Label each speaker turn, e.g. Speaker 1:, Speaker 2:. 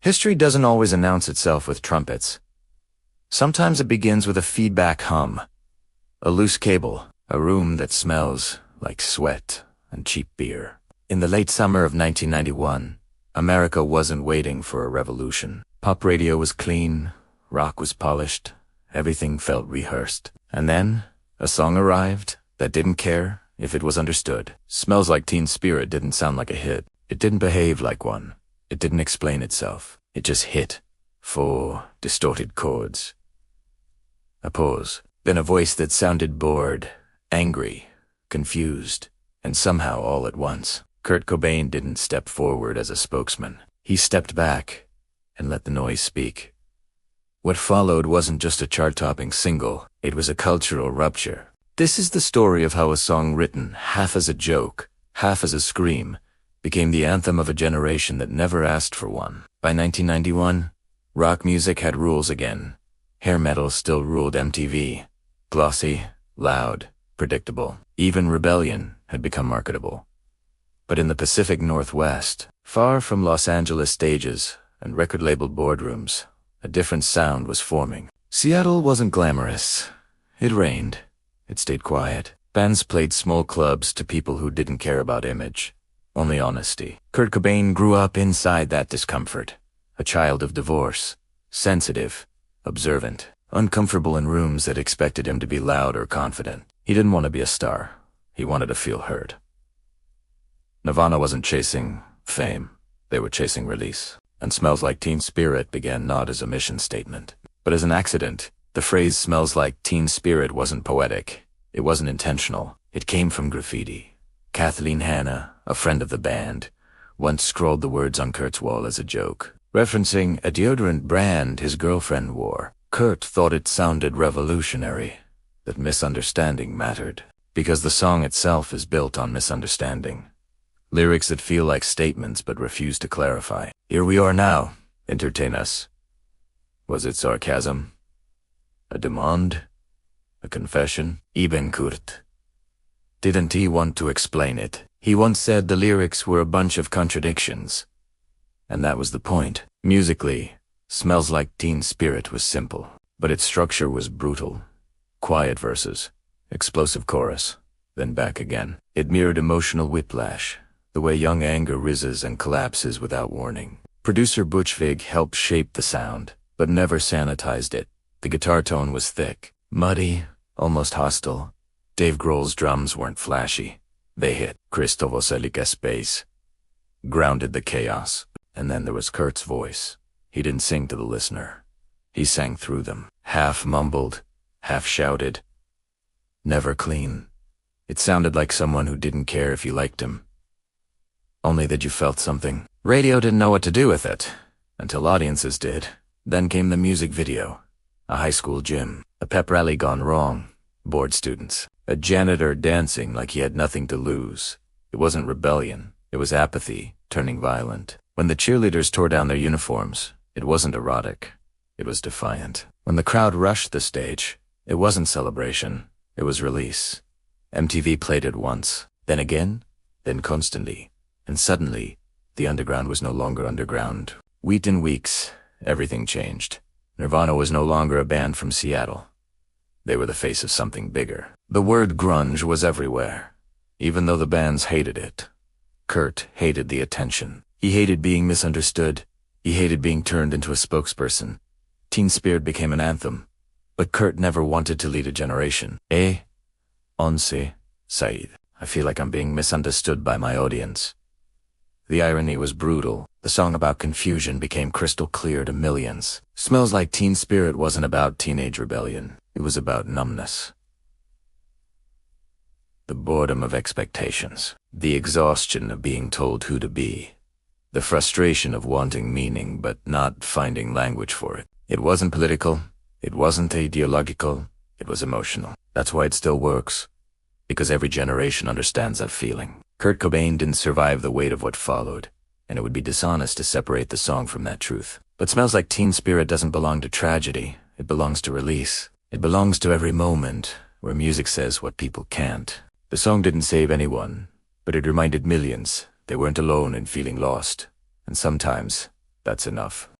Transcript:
Speaker 1: History doesn't always announce itself with trumpets. Sometimes it begins with a feedback hum, a loose cable, a room that smells like sweat and cheap beer. In the late summer of 1991, America wasn't waiting for a revolution. Pop radio was clean, rock was polished, everything felt rehearsed. And then, a song arrived that didn't care if it was understood. Smells Like Teen Spirit didn't sound like a hit. It didn't behave like one. It didn't explain itself. It just hit. 4 distorted chords. A pause. Then a voice that sounded bored, angry, confused, and somehow all at once. Kurt Cobain didn't step forward as a spokesman. He stepped back and let the noise speak. What followed wasn't just a chart-topping single. It was a cultural rupture. This is the story of how a song written half as a joke, half as a scream, became the anthem of a generation that never asked for one. By 1991, rock music had rules again. Hair metal still ruled MTV. Glossy, loud, predictable. Even rebellion had become marketable. But in the Pacific Northwest, far from Los Angeles stages and record label boardrooms, a different sound was forming. Seattle wasn't glamorous. It rained. It stayed quiet. Bands played small clubs to people who didn't care about image, only honesty. Kurt Cobain grew up inside that discomfort, a child of divorce, sensitive, observant, uncomfortable in rooms that expected him to be loud or confident. He didn't want to be a star. He wanted to feel heard. Nirvana wasn't chasing fame. They were chasing release. And Smells Like Teen Spirit began not as a mission statement, but as an accident. The phrase "smells like teen spirit" wasn't poetic. It wasn't intentional. It came from graffiti. Kathleen Hanna, a friend of the band, once scrawled the words on Kurt's wall as a joke, referencing a deodorant brand his girlfriend wore. Kurt thought it sounded revolutionary, that misunderstanding mattered, because the song itself is built on misunderstanding. Lyrics that feel like statements but refuse to clarify. Here we are now. Entertain us. Was it sarcasm? A demand? A confession? Even Kurt didn't he want to explain it. He once said the lyrics were a bunch of contradictions. And that was the point. Musically, Smells Like Teen Spirit was simple, but its structure was brutal. Quiet verses, explosive chorus, then back again. It mirrored emotional whiplash, the way young anger rises and collapses without warning. Producer Butch Vig helped shape the sound, but never sanitized it. The guitar tone was thick, muddy, almost hostile. Dave Grohl's drums weren't flashy. They hit. Krzysztof Wasilika's bass grounded the chaos. And then there was Kurt's voice. He didn't sing to the listener. He sang through them. Half mumbled, half shouted. Never clean. It sounded like someone who didn't care if you liked him. Only that you felt something. Radio didn't know what to do with it, until audiences did. Then came the music video. A high school gym. A pep rally gone wrong. Bored students. A janitor dancing like he had nothing to lose. It wasn't rebellion. It was apathy, turning violent. When the cheerleaders tore down their uniforms, it wasn't erotic. It was defiant. When the crowd rushed the stage, it wasn't celebration. It was release. MTV played it once, then again, then constantly. And suddenly, the underground was no longer underground. Within weeks, everything changed. Nirvana was no longer a band from Seattle. They were the face of something bigger. The word grunge was everywhere, even though the bands hated it. Kurt hated the attention. He hated being misunderstood. He hated being turned into a spokesperson. Teen Spirit became an anthem. But Kurt never wanted to lead a generation. Onse, Said. I feel like I'm being misunderstood by my audience. The irony was brutal. The song about confusion became crystal clear to millions. Smells Like Teen Spirit wasn't about teenage rebellion. It was about numbness. The boredom of expectations. The exhaustion of being told who to be. The frustration of wanting meaning but not finding language for it. It wasn't political. It wasn't ideological. It was emotional. That's why it still works. Because every generation understands that feeling. Kurt Cobain didn't survive the weight of what followed, and it would be dishonest to separate the song from that truth. But Smells Like Teen Spirit doesn't belong to tragedy. It belongs to release. It belongs to every moment where music says what people can't. The song didn't save anyone, but it reminded millions they weren't alone in feeling lost. And sometimes, that's enough.